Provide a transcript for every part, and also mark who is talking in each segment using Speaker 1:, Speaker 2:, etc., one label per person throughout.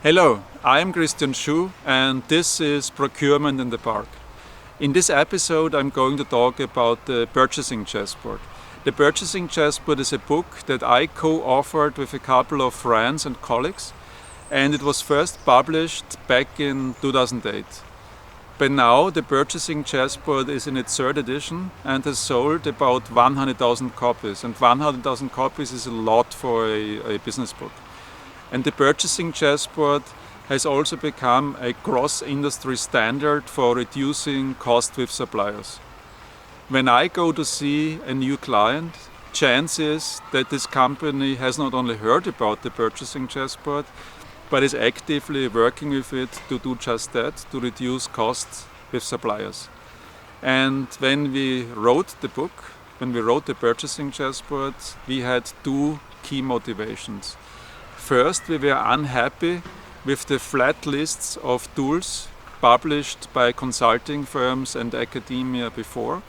Speaker 1: Hello, I am Schuh and this is Procurement in the Park. In this episode I'm going to talk about the Purchasing Chessboard. The Purchasing Chessboard is a book that I co-authored with a couple of friends and colleagues, and it was first published back in 2008. By now the Purchasing Chessboard is in its third edition and has sold about 100,000 copies, and 100,000 copies is a lot for a business book. And the Purchasing Chessboard has also become a cross-industry standard for reducing cost with suppliers. When I go to see a new client, chance is that this company has not only heard about the Purchasing Chessboard, but is actively working with it to do just that, to reduce costs with suppliers. And when we wrote the book, when we wrote the Purchasing Chessboard, we had two key motivations. First, we were unhappy with the flat lists of tools published by consulting firms and academia before.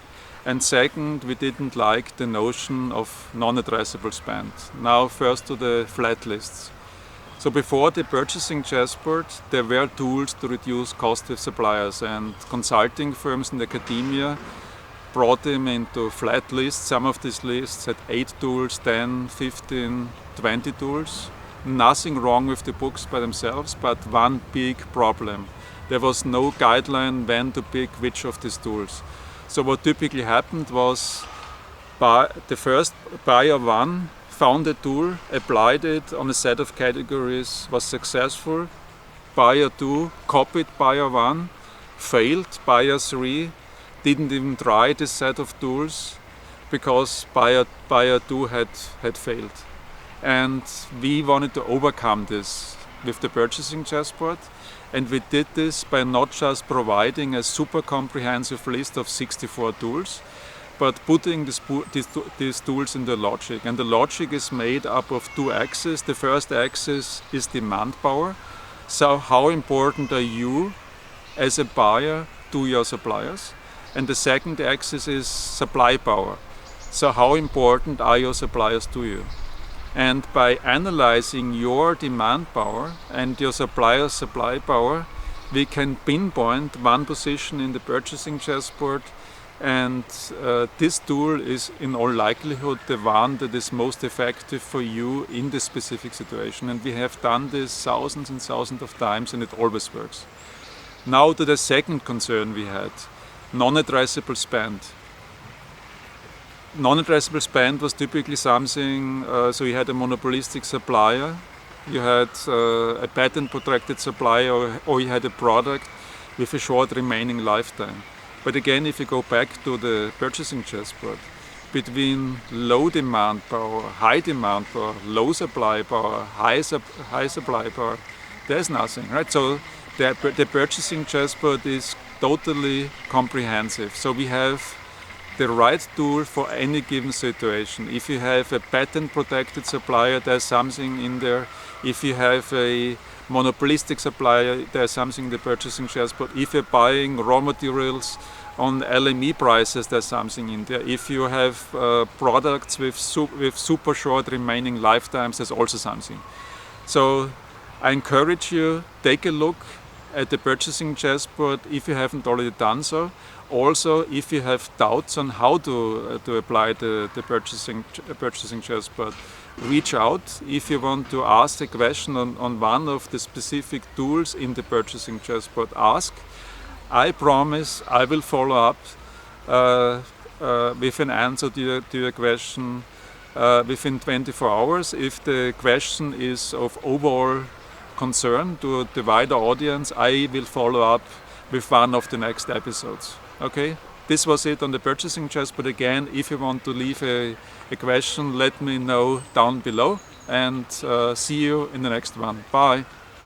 Speaker 1: And second, we didn't like the notion of non-addressable spend. Now first to the flat lists. So before the Purchasing Chessboard, there were tools to reduce cost with suppliers, and consulting firms and academia brought them into flat lists. Some of these lists had 8 tools, 10, 15, 20 tools. Nothing wrong with the books by themselves, but one big problem. There was no guideline when to pick which of these tools. So what typically happened was the first buyer one found a tool, applied it on a set of categories, was successful. Buyer two copied buyer one, failed. Buyer three didn't even try this set of tools because buyer two had failed. And we wanted to overcome this with the Purchasing Chessboard, and we did this by not just providing a super comprehensive list of 64 tools, but putting these tools in the logic. And the logic is made up of 2 axes. The first axis is demand power. So how important are you as a buyer to your suppliers? And the second axis is supply power. So how important are your suppliers to you? And by analyzing your demand power and your supplier's supply power, we can pinpoint one position in the Purchasing Chessboard, and this tool is in all likelihood the one that is most effective for you in this specific situation. And we have done this thousands and thousands of times, and it always works. Now to the second concern we had, non-addressable spend. Non-addressable spend was typically something, so you had a monopolistic supplier, you had a patent-protected supplier, or you had a product with a short remaining lifetime. But again, if you go back to the Purchasing Chessboard, between low demand power, high demand power, low supply power, high supply power, there's nothing, right? So the Purchasing Chessboard is totally comprehensive. So we have the right tool for any given situation. If you have a patent-protected supplier, there's something in there. If you have a monopolistic supplier, there's something in the Purchasing Chessboard. If you're buying raw materials on LME prices, there's something in there. If you have products with super short remaining lifetimes, there's also something. So I encourage you, take a look at the Purchasing Chessboard if you haven't already done so. Also, if you have doubts on how to apply the Purchasing Chessboard, reach out. If you want to ask a question on one of the specific tools in the Purchasing Chessboard, ask. I promise I will follow up with an answer to your question within 24 hours. If the question is of overall concern to the wider audience, I will follow up with one of the next episodes. Okay, this was it on the Purchasing Chessboard. Again, if you want to leave a question, let me know down below, and see you in the next one. Bye.